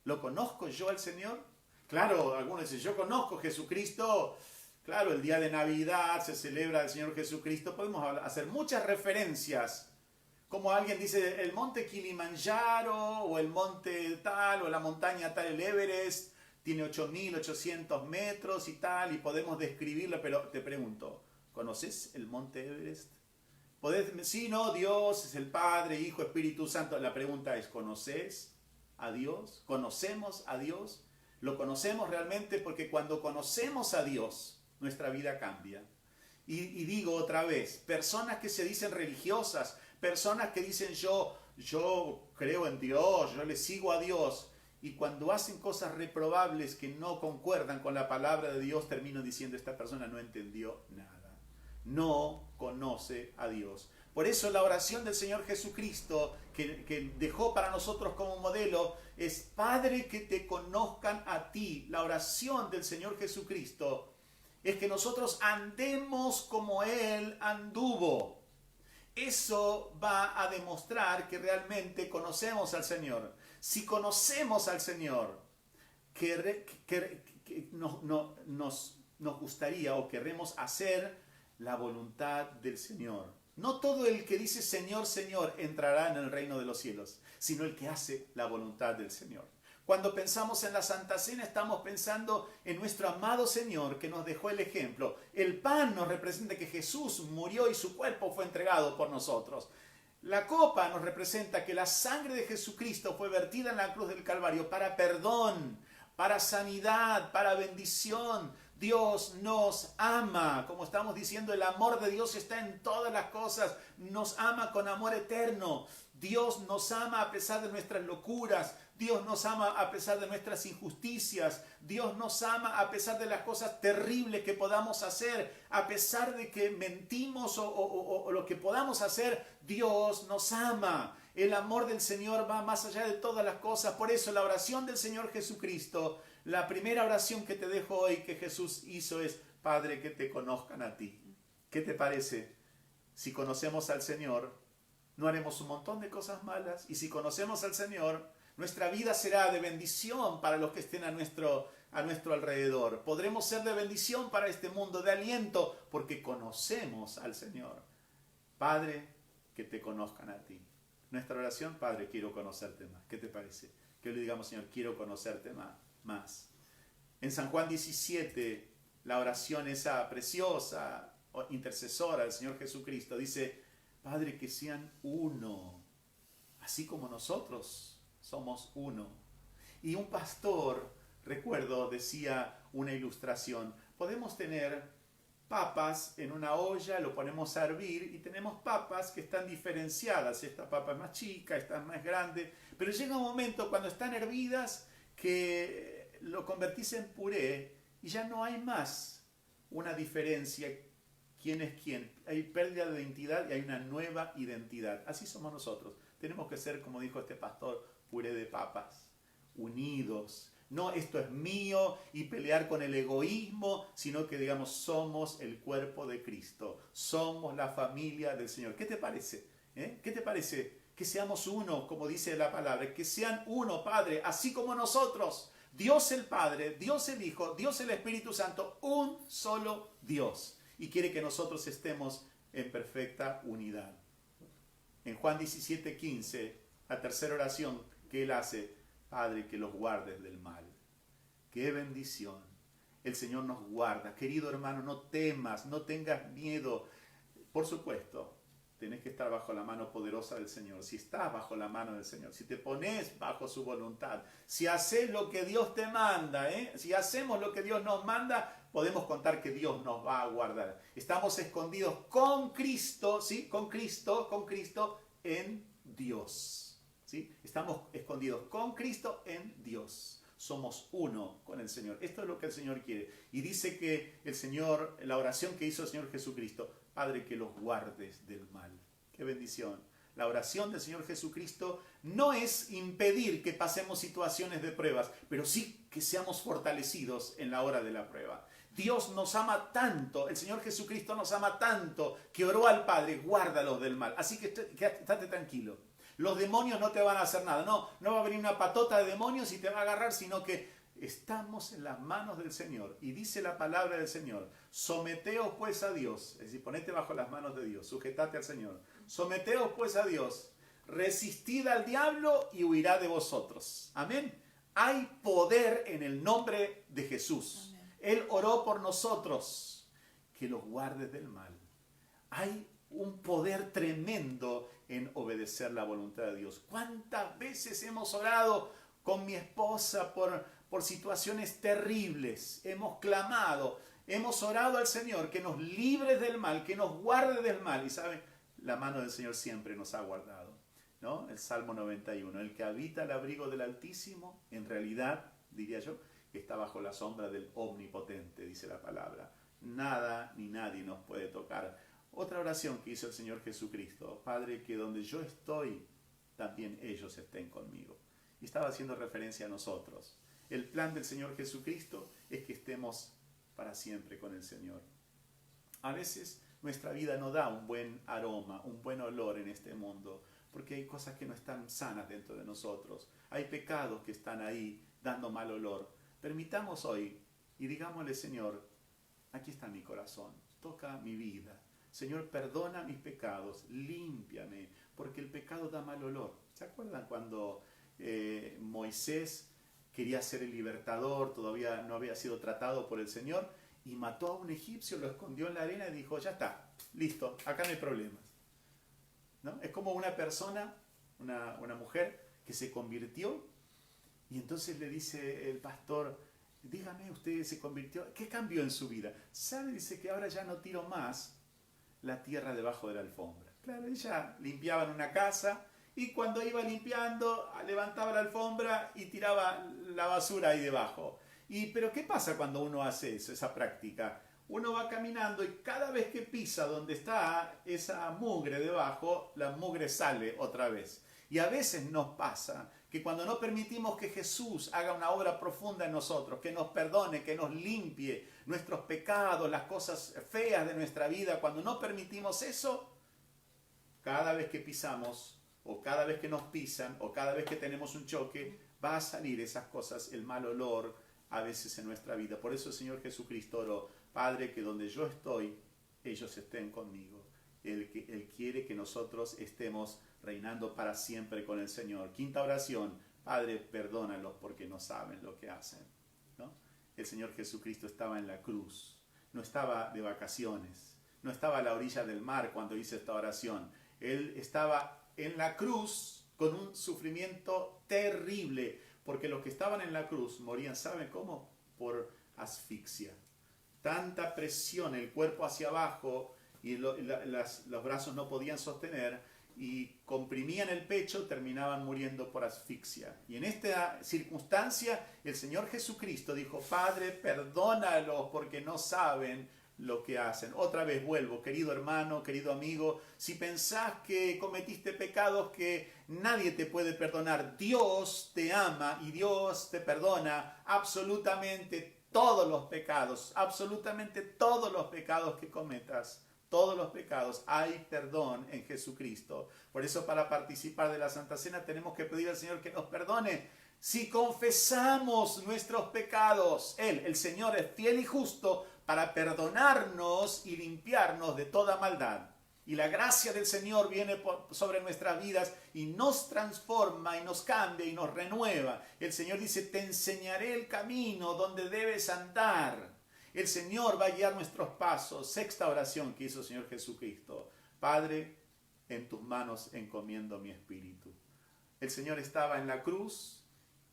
S1: ¿Lo conozco yo al Señor? Claro, algunos dicen: yo conozco a Jesucristo. Claro, el día de Navidad se celebra el Señor Jesucristo. Podemos hacer muchas referencias. Como alguien dice el monte Kilimanjaro, o el monte tal, o la montaña tal, el Everest, tiene 8.800 metros y tal, y podemos describirlo. Pero te pregunto, ¿conoces el monte Everest? Sí, no, Dios es el Padre, Hijo, Espíritu Santo. La pregunta es: ¿conoces a Dios? ¿Conocemos a Dios? Lo conocemos realmente, porque cuando conocemos a Dios, nuestra vida cambia. Y digo otra vez, personas que se dicen religiosas, personas que dicen yo creo en Dios, yo le sigo a Dios, y cuando hacen cosas reprobables que no concuerdan con la palabra de Dios, termino diciendo: esta persona no entendió nada, no conoce a Dios. Por eso la oración del Señor Jesucristo, que dejó para nosotros como modelo, es: Padre, que te conozcan a ti. La oración del Señor Jesucristo es que nosotros andemos como Él anduvo. Eso va a demostrar que realmente conocemos al Señor. Si conocemos al Señor, nos gustaría o queremos hacer la voluntad del Señor. No todo el que dice Señor, Señor entrará en el reino de los cielos, sino el que hace la voluntad del Señor. Cuando pensamos en la Santa Cena, estamos pensando en nuestro amado Señor, que nos dejó el ejemplo. El pan nos representa que Jesús murió y su cuerpo fue entregado por nosotros. La copa nos representa que la sangre de Jesucristo fue vertida en la cruz del Calvario para perdón, para sanidad, para bendición. Dios nos ama, como estamos diciendo, el amor de Dios está en todas las cosas, nos ama con amor eterno. Dios nos ama a pesar de nuestras locuras, Dios nos ama a pesar de nuestras injusticias, Dios nos ama a pesar de las cosas terribles que podamos hacer, a pesar de que mentimos o lo que podamos hacer, Dios nos ama. El amor del Señor va más allá de todas las cosas. Por eso la oración del Señor Jesucristo, la primera oración que te dejo hoy que Jesús hizo es: Padre, que te conozcan a ti. ¿Qué te parece? Si conocemos al Señor, no haremos un montón de cosas malas. Y si conocemos al Señor, nuestra vida será de bendición para los que estén a nuestro alrededor. Podremos ser de bendición para este mundo, de aliento, porque conocemos al Señor. Padre, que te conozcan a ti. Nuestra oración, Padre, quiero conocerte más. ¿Qué te parece? Que le digamos, Señor, quiero conocerte más. En San Juan 17, la oración esa preciosa, intercesora del Señor Jesucristo, dice, Padre, que sean uno, así como nosotros somos uno. Y un pastor, recuerdo, decía una ilustración, podemos tener papas en una olla, lo ponemos a hervir y tenemos papas que están diferenciadas. Esta papa es más chica, esta es más grande, pero llega un momento cuando están hervidas que lo convertís en puré y ya no hay más una diferencia. ¿Quién es quién? Hay pérdida de identidad y hay una nueva identidad. Así somos nosotros. Tenemos que ser, como dijo este pastor, puré de papas, unidos. No, esto es mío y pelear con el egoísmo, sino que digamos, somos el cuerpo de Cristo. Somos la familia del Señor. ¿Qué te parece? ¿Qué te parece? Que seamos uno, como dice la palabra. Que sean uno, Padre, así como nosotros. Dios el Padre, Dios el Hijo, Dios el Espíritu Santo, un solo Dios. Y quiere que nosotros estemos en perfecta unidad. En Juan 17:15, la tercera oración que él hace, Padre, que los guardes del mal. ¡Qué bendición! El Señor nos guarda. Querido hermano, no temas, no tengas miedo. Por supuesto, tenés que estar bajo la mano poderosa del Señor. Si estás bajo la mano del Señor, si te pones bajo su voluntad, si haces lo que Dios te manda, si hacemos lo que Dios nos manda, podemos contar que Dios nos va a guardar. Estamos escondidos con Cristo, ¿sí? Con Cristo en Dios, ¿sí? Estamos escondidos con Cristo en Dios. Somos uno con el Señor. Esto es lo que el Señor quiere. Y dice que el Señor, la oración que hizo el Señor Jesucristo, Padre, que los guardes del mal. ¡Qué bendición! La oración del Señor Jesucristo no es impedir que pasemos situaciones de pruebas, pero sí que seamos fortalecidos en la hora de la prueba. Dios nos ama tanto, el Señor Jesucristo nos ama tanto, que oró al Padre, guárdalos del mal. Así que estate tranquilo. Los demonios no te van a hacer nada. No va a venir una patota de demonios y te va a agarrar, sino que estamos en las manos del Señor. Y dice la palabra del Señor, someteos pues a Dios, es decir, ponete bajo las manos de Dios, sujetate al Señor. Someteos pues a Dios, resistid al diablo y huirá de vosotros. Amén. Hay poder en el nombre de Jesús. Amén. Él oró por nosotros, que los guardes del mal. Hay un poder tremendo en obedecer la voluntad de Dios. ¿Cuántas veces hemos orado con mi esposa por situaciones terribles? Hemos clamado, hemos orado al Señor que nos libre del mal, que nos guarde del mal. Y saben, la mano del Señor siempre nos ha guardado, ¿no? El Salmo 91, el que habita el abrigo del Altísimo, en realidad, diría yo, está bajo la sombra del Omnipotente, dice la palabra. Nada ni nadie nos puede tocar. Otra oración que hizo el Señor Jesucristo, Padre, que donde yo estoy, también ellos estén conmigo. Y estaba haciendo referencia a nosotros. El plan del Señor Jesucristo es que estemos para siempre con el Señor. A veces nuestra vida no da un buen aroma, un buen olor en este mundo, porque hay cosas que no están sanas dentro de nosotros. Hay pecados que están ahí dando mal olor. Permitamos hoy y digámosle, Señor, aquí está mi corazón, toca mi vida. Señor, perdona mis pecados, límpiame, porque el pecado da mal olor. ¿Se acuerdan cuando Moisés quería ser el libertador, todavía no había sido tratado por el Señor, y mató a un egipcio, lo escondió en la arena y dijo, ya está, listo, acá no hay problemas? ¿No? Es como una persona, una mujer que se convirtió, y entonces le dice el pastor, dígame, usted se convirtió, ¿qué cambió en su vida? ¿Sabe? Dice que ahora ya no tiro más la tierra debajo de la alfombra. Claro, ella limpiaba en una casa y cuando iba limpiando levantaba la alfombra y tiraba la basura ahí debajo. Pero ¿qué pasa cuando uno hace eso, esa práctica? Uno va caminando y cada vez que pisa donde está esa mugre debajo, la mugre sale otra vez. Y a veces nos pasa que cuando no permitimos que Jesús haga una obra profunda en nosotros, que nos perdone, que nos limpie nuestros pecados, las cosas feas de nuestra vida, cuando no permitimos eso, cada vez que pisamos, o cada vez que nos pisan, o cada vez que tenemos un choque, va a salir esas cosas, el mal olor a veces en nuestra vida. Por eso el Señor Jesucristo oró: Padre, que donde yo estoy, ellos estén conmigo. Él quiere que nosotros estemos reinando para siempre con el Señor. Quinta oración: Padre, perdónalos porque no saben lo que hacen, ¿no? El Señor Jesucristo estaba en la cruz, no estaba de vacaciones, no estaba a la orilla del mar cuando hizo esta oración. Él estaba en la cruz con un sufrimiento terrible, porque los que estaban en la cruz morían, ¿saben cómo? Por asfixia. Tanta presión, el cuerpo hacia abajo, y los brazos no podían sostener, y comprimían el pecho, terminaban muriendo por asfixia. Y en esta circunstancia el Señor Jesucristo dijo: Padre, perdónalos porque no saben lo que hacen. Otra vez vuelvo, querido hermano, querido amigo, si pensás que cometiste pecados que nadie te puede perdonar, Dios te ama y Dios te perdona absolutamente todos los pecados, absolutamente todos los pecados que cometas. Todos los pecados, hay perdón en Jesucristo. Por eso, para participar de la Santa Cena tenemos que pedir al Señor que nos perdone. Si confesamos nuestros pecados, Él, el Señor, es fiel y justo para perdonarnos y limpiarnos de toda maldad. Y la gracia del Señor viene sobre nuestras vidas y nos transforma y nos cambia y nos renueva. El Señor dice: te enseñaré el camino donde debes andar. El Señor va a guiar nuestros pasos. Sexta oración que hizo el Señor Jesucristo: Padre, en tus manos encomiendo mi espíritu. El Señor estaba en la cruz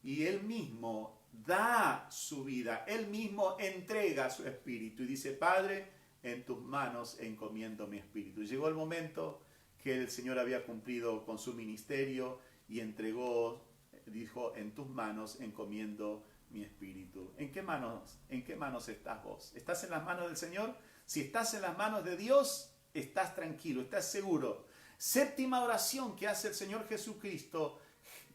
S1: y Él mismo da su vida. Él mismo entrega su espíritu y dice: Padre, en tus manos encomiendo mi espíritu. Llegó el momento que el Señor había cumplido con su ministerio y entregó, dijo: en tus manos encomiendo mi espíritu. ¿En qué manos estás vos? ¿Estás en las manos del Señor? Si estás en las manos de Dios, estás tranquilo, estás seguro. Séptima oración que hace el Señor Jesucristo: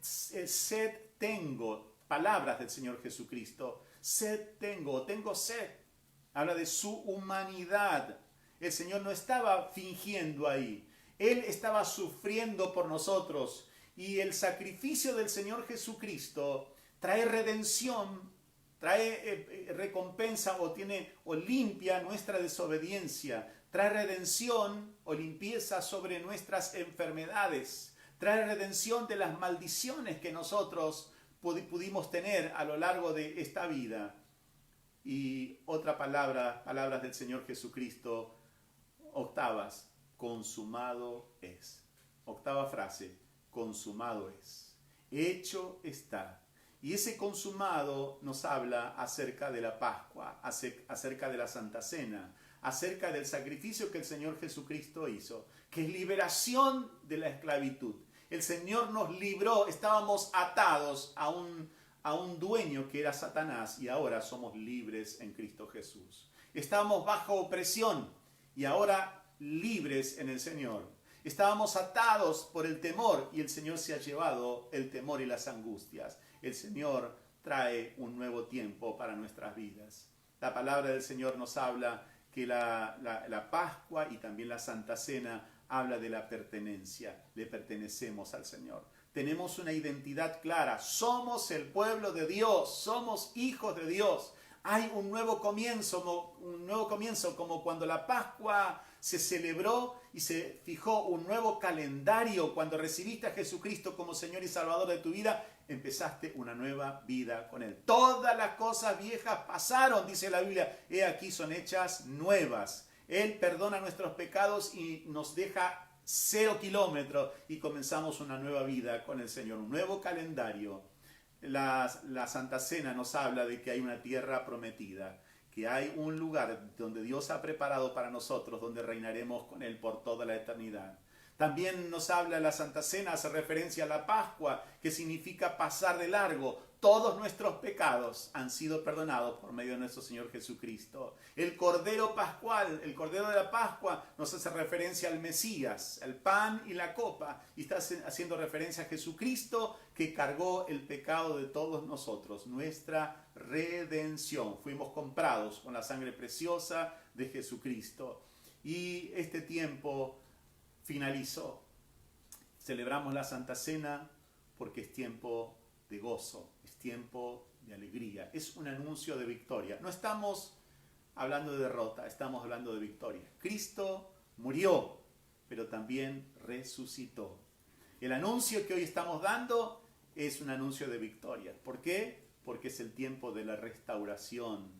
S1: sed tengo. Palabras del Señor Jesucristo: sed tengo sed. Habla de su humanidad. El Señor no estaba fingiendo ahí. Él estaba sufriendo por nosotros. Y el sacrificio del Señor Jesucristo trae redención, trae recompensa o limpia nuestra desobediencia, trae redención o limpieza sobre nuestras enfermedades, trae redención de las maldiciones que nosotros pudimos tener a lo largo de esta vida. Y otra palabras del Señor Jesucristo, octavas: consumado es. Octava frase: consumado es. Hecho está. Y ese consumado nos habla acerca de la Pascua, acerca de la Santa Cena, acerca del sacrificio que el Señor Jesucristo hizo, que es liberación de la esclavitud. El Señor nos libró, estábamos atados a un dueño que era Satanás, y ahora somos libres en Cristo Jesús. Estábamos bajo opresión y ahora libres en el Señor. Estábamos atados por el temor y el Señor se ha llevado el temor y las angustias. El Señor trae un nuevo tiempo para nuestras vidas. La palabra del Señor nos habla que la Pascua y también la Santa Cena habla de la pertenencia. Le pertenecemos al Señor. Tenemos una identidad clara. Somos el pueblo de Dios. Somos hijos de Dios. Hay un nuevo comienzo como cuando la Pascua se celebró y se fijó un nuevo calendario. Cuando recibiste a Jesucristo como Señor y Salvador de tu vida, empezaste una nueva vida con Él. Todas las cosas viejas pasaron, dice la Biblia. He aquí son hechas nuevas. Él perdona nuestros pecados y nos deja 0 kilómetros y comenzamos una nueva vida con el Señor, un nuevo calendario. La Santa Cena nos habla de que hay una tierra prometida, que hay un lugar donde Dios ha preparado para nosotros, donde reinaremos con Él por toda la eternidad. También nos habla la Santa Cena, hace referencia a la Pascua, que significa pasar de largo. todos nuestros pecados han sido perdonados por medio de nuestro Señor Jesucristo. El Cordero Pascual, el Cordero de la Pascua, nos hace referencia al Mesías, el pan y la copa, y está haciendo referencia a Jesucristo que cargó el pecado de todos nosotros, nuestra redención. Fuimos comprados con la sangre preciosa de Jesucristo. Y este tiempo finalizó. Celebramos la Santa Cena porque es tiempo de gozo, es tiempo de alegría, es un anuncio de victoria. No estamos hablando de derrota, estamos hablando de victoria. Cristo murió, pero también resucitó. El anuncio que hoy estamos dando es un anuncio de victoria. ¿Por qué? Porque es el tiempo de la restauración,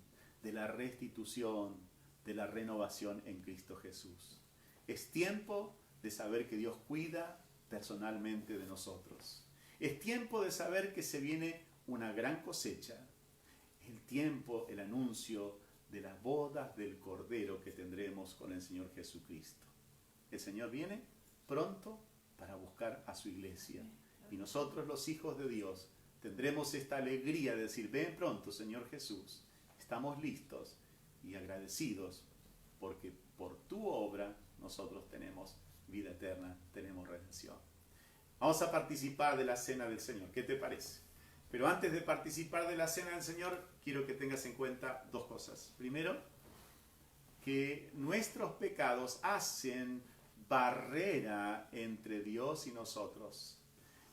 S1: de la restitución, de la renovación en Cristo Jesús. Es tiempo de saber que Dios cuida personalmente de nosotros. Es tiempo de saber que se viene una gran cosecha. El tiempo, el anuncio de las bodas del Cordero que tendremos con el Señor Jesucristo. El Señor viene pronto para buscar a su iglesia. Y nosotros, los hijos de Dios, tendremos esta alegría de decir: ven pronto, Señor Jesús. Estamos listos y agradecidos porque por tu obra nosotros tenemos vida eterna, tenemos redención. Vamos a participar de la cena del Señor. ¿Qué te parece? Pero antes de participar de la cena del Señor, quiero que tengas en cuenta dos cosas. Primero, que nuestros pecados hacen barrera entre Dios y nosotros.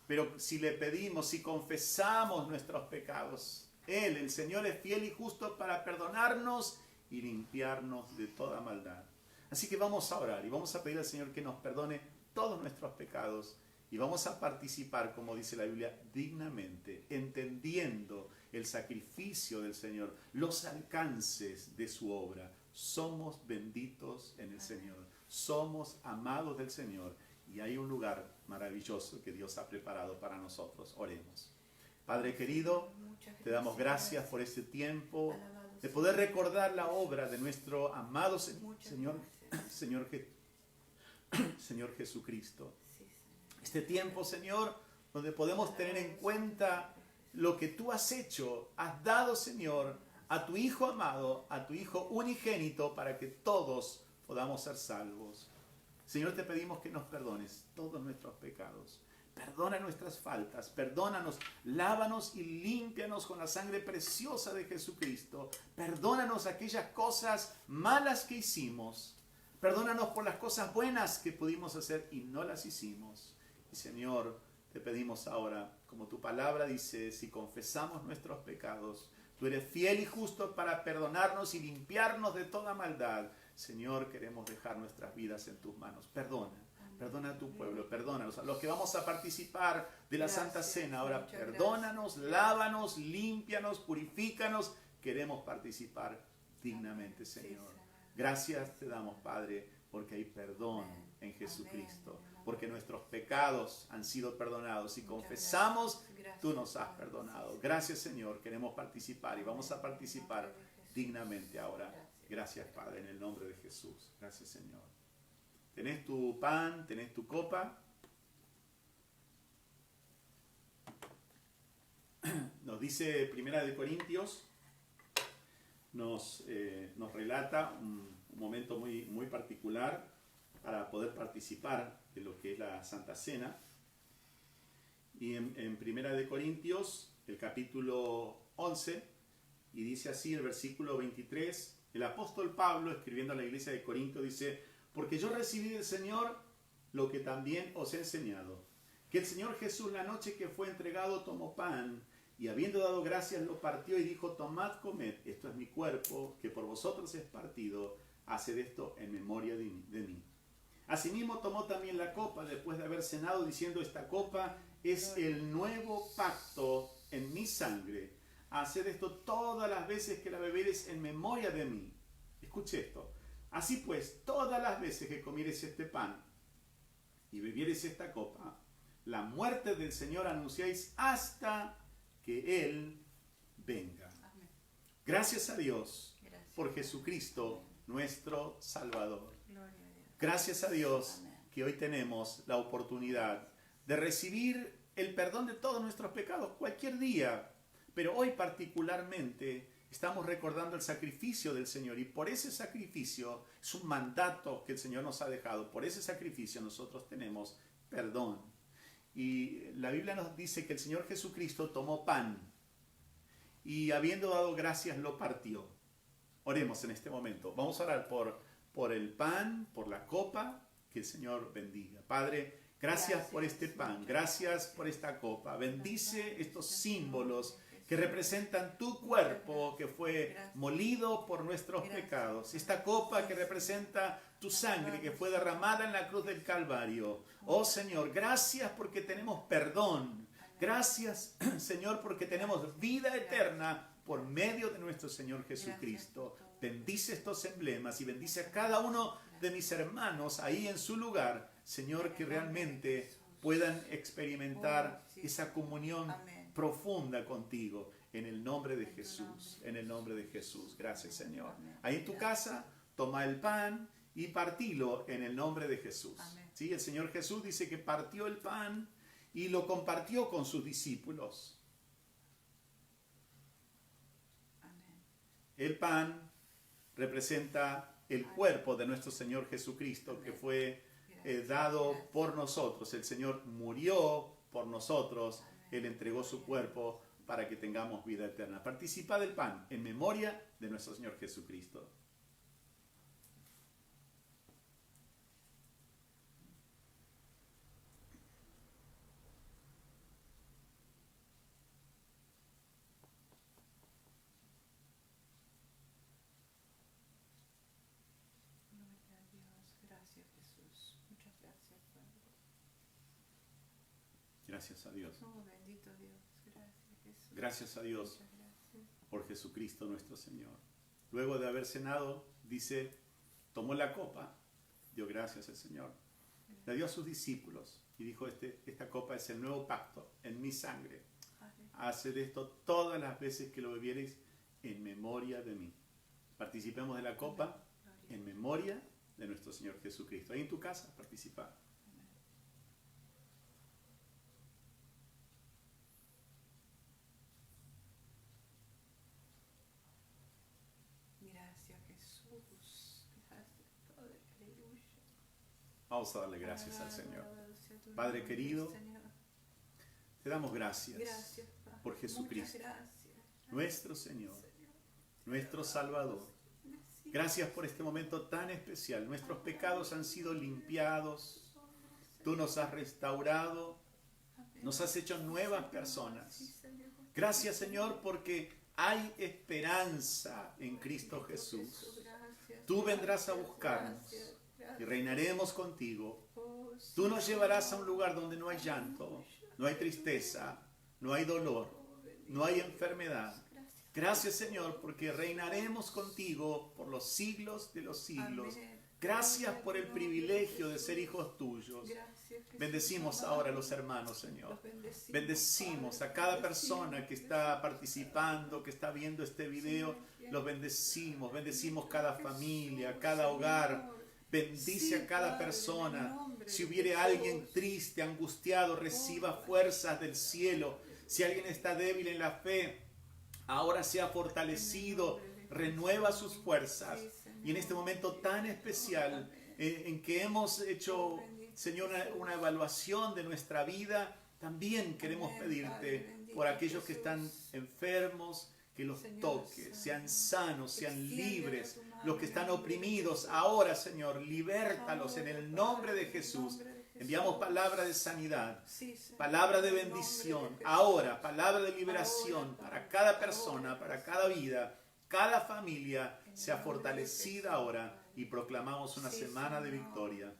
S1: Pero si le pedimos, si confesamos nuestros pecados, Él, el Señor, es fiel y justo para perdonarnos y limpiarnos de toda maldad. Así que vamos a orar y vamos a pedir al Señor que nos perdone todos nuestros pecados. Y vamos a participar, como dice la Biblia, dignamente, entendiendo el sacrificio del Señor, los alcances de su obra. Somos benditos en el Señor, somos amados del Señor y hay un lugar maravilloso que Dios ha preparado para nosotros. Oremos. Padre querido, te damos gracias por este tiempo de poder recordar la obra de nuestro amado Señor Jesucristo. Este tiempo, Señor, donde podemos tener en cuenta lo que tú has hecho, has dado, Señor, a tu Hijo amado, a tu Hijo unigénito, para que todos podamos ser salvos. Señor, te pedimos que nos perdones todos nuestros pecados. Perdona nuestras faltas, perdónanos, lávanos y límpianos con la sangre preciosa de Jesucristo. Perdónanos aquellas cosas malas que hicimos. Perdónanos por las cosas buenas que pudimos hacer y no las hicimos. Y Señor, te pedimos ahora, como tu palabra dice, si confesamos nuestros pecados, tú eres fiel y justo para perdonarnos y limpiarnos de toda maldad. Señor, queremos dejar nuestras vidas en tus manos. Perdona a tu pueblo, perdónanos. A los que vamos a participar de la Santa Cena ahora, perdónanos, lávanos, límpianos, purifícanos. Queremos participar dignamente, Señor. Gracias te damos, Padre, porque hay perdón en Jesucristo. Porque nuestros pecados han sido perdonados. Si confesamos, tú nos has perdonado. Gracias, Señor. Queremos participar y vamos a participar dignamente ahora. Gracias, Padre, en el nombre de Jesús. Gracias, Señor. Tenés tu pan, tenés tu copa. Nos dice Primera de Corintios, nos relata un momento muy particular para poder participar de lo que es la Santa Cena. Y en Primera de Corintios, el capítulo 11, y dice así el versículo 23, el apóstol Pablo, escribiendo a la iglesia de Corinto, dice: porque yo recibí del Señor lo que también os he enseñado, que el Señor Jesús, la noche que fue entregado, tomó pan, y habiendo dado gracias, lo partió y dijo: tomad, comed, esto es mi cuerpo, que por vosotros es partido, haced esto en memoria de mí. Asimismo tomó también la copa después de haber cenado, diciendo: esta copa es el nuevo pacto en mi sangre. Haced esto todas las veces que la bebereis en memoria de mí. Escuche esto. Así pues, todas las veces que comiereis este pan y bebiereis esta copa, la muerte del Señor anunciáis hasta que Él venga. Amén. Gracias a Dios por Jesucristo, nuestro Salvador. Gracias a Dios que hoy tenemos la oportunidad de recibir el perdón de todos nuestros pecados cualquier día. Pero hoy particularmente estamos recordando el sacrificio del Señor, y por ese sacrificio, es un mandato que el Señor nos ha dejado, por ese sacrificio nosotros tenemos perdón. Y la Biblia nos dice que el Señor Jesucristo tomó pan y habiendo dado gracias lo partió. Oremos en este momento. Vamos a orar por el pan, por la copa, que el Señor bendiga. Padre, gracias por este pan, gracias por esta copa. Bendice estos símbolos que representan tu cuerpo que fue molido por nuestros pecados. Esta copa que representa tu sangre que fue derramada en la cruz del Calvario. Oh Señor, gracias porque tenemos perdón. Gracias, Señor, porque tenemos vida eterna por medio de nuestro Señor Jesucristo. Bendice estos emblemas y bendice a cada uno de mis hermanos ahí en su lugar, Señor, que realmente puedan experimentar esa comunión profunda contigo, en el nombre de Jesús, en el nombre de Jesús. Gracias, Señor. Ahí en tu casa, toma el pan y partilo en el nombre de Jesús. ¿Sí? El Señor Jesús dice que partió el pan y lo compartió con sus discípulos. El pan representa el cuerpo de nuestro Señor Jesucristo que fue dado por nosotros. El Señor murió por nosotros. Él entregó su cuerpo para que tengamos vida eterna. Participa del pan en memoria de nuestro Señor Jesucristo.
S2: Gracias, Jesús. Muchas gracias, Padre.
S1: Gracias a Dios.
S2: Oh, bendito Dios. Gracias, Jesús.
S1: Gracias a Dios
S2: Gracias.
S1: por Jesucristo nuestro Señor. Luego de haber cenado, dice, tomó la copa, dio gracias al Señor, la dio a sus discípulos y dijo, esta copa es el nuevo pacto en mi sangre. Haced esto todas las veces que lo bebiereis en memoria de mí. Participemos de la copa en memoria de nuestro Señor Jesucristo. Ahí en tu casa, participa.
S2: Gracias, Jesús. Gracias, Padre. Aleluya.
S1: Vamos a darle gracias al Señor.
S2: Alabado sea tu
S1: Padre
S2: nombre,
S1: querido,
S2: Señor.
S1: te damos gracias,
S2: Gracias, Padre.
S1: por Jesucristo,
S2: Muchas gracias.
S1: nuestro Señor, nuestro Salvador. Gracias por este momento tan especial. Nuestros pecados han sido limpiados. Tú nos has restaurado. Nos has hecho nuevas personas. Gracias, Señor, porque hay esperanza en Cristo Jesús. Tú vendrás a buscarnos y reinaremos contigo. Tú nos llevarás a un lugar donde no hay llanto, no hay tristeza, no hay dolor, no hay enfermedad. Gracias, Señor, porque reinaremos contigo por los siglos de los siglos. Gracias por el privilegio de ser hijos tuyos. Bendecimos ahora a los hermanos, Señor. Bendecimos a cada persona que está participando, que está viendo este video. Los bendecimos. Bendecimos cada familia, cada hogar. Bendice a cada persona. Si hubiere alguien triste, angustiado, reciba fuerzas del cielo. Si alguien está débil en la fe, ahora sea fortalecido, renueva sus fuerzas. Y en este momento tan especial en que hemos hecho, Señor, una evaluación de nuestra vida, también queremos pedirte por aquellos que están enfermos, que los toques, sean sanos, sean libres, los que están oprimidos. Ahora, Señor, libértalos en el nombre de Jesús. Enviamos palabra de sanidad, palabra de bendición, ahora palabra de liberación para cada persona, para cada vida, cada familia sea fortalecida ahora y proclamamos una semana de victoria,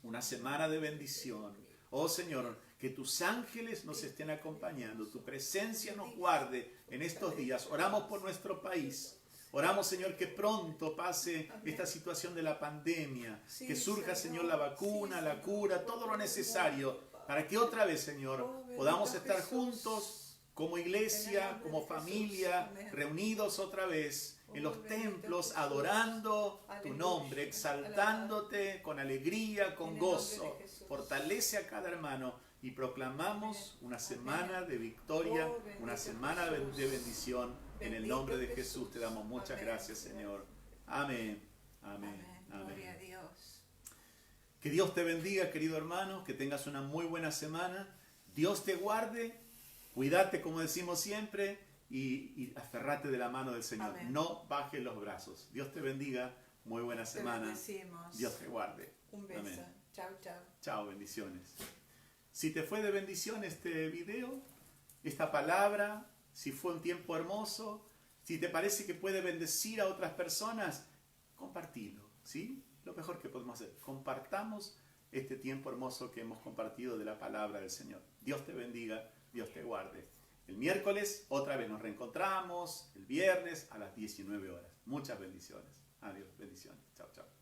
S1: una semana de bendición. Oh Señor, que tus ángeles nos estén acompañando, tu presencia nos guarde en estos días. Oramos por nuestro país. Oramos, Señor, que pronto pase esta situación de la pandemia, que surja, Señor, la vacuna, la cura, todo lo necesario, para que otra vez, Señor, podamos estar juntos como iglesia, como familia, reunidos otra vez en los
S2: bendito
S1: templos,
S2: Jesús.
S1: adorando tu
S2: Aleluya.
S1: nombre, exaltándote con alegría, con
S2: En el nombre de
S1: gozo.
S2: Jesús.
S1: Fortalece a cada hermano y proclamamos
S2: Amén.
S1: una semana de victoria,
S2: Oh, bendito
S1: una semana
S2: Jesús.
S1: de bendición. En el
S2: Bendito
S1: nombre de
S2: Jesús.
S1: Jesús te damos muchas
S2: Amén.
S1: gracias, Señor. Amén. Amén.
S2: Amén. Gloria a
S1: Amén.
S2: Dios.
S1: Que Dios te bendiga, querido hermano, que tengas una muy buena semana. Dios te guarde, cuídate como decimos siempre y aferrate de la mano del Señor.
S2: Amén.
S1: No bajes los brazos. Dios te bendiga, muy buena
S2: Te
S1: semana.
S2: bendecimos.
S1: Dios te guarde.
S2: Un beso.
S1: Amén.
S2: Chao, chao.
S1: Chao, bendiciones. Si te fue de bendición este video, esta palabra, si fue un tiempo hermoso, si te parece que puede bendecir a otras personas, compartilo, ¿sí? Lo mejor que podemos hacer, compartamos este tiempo hermoso que hemos compartido de la palabra del Señor. Dios te bendiga, Dios te guarde. El miércoles otra vez nos reencontramos, el viernes a las 19 horas. Muchas bendiciones. Adiós, bendiciones. Chao, chao.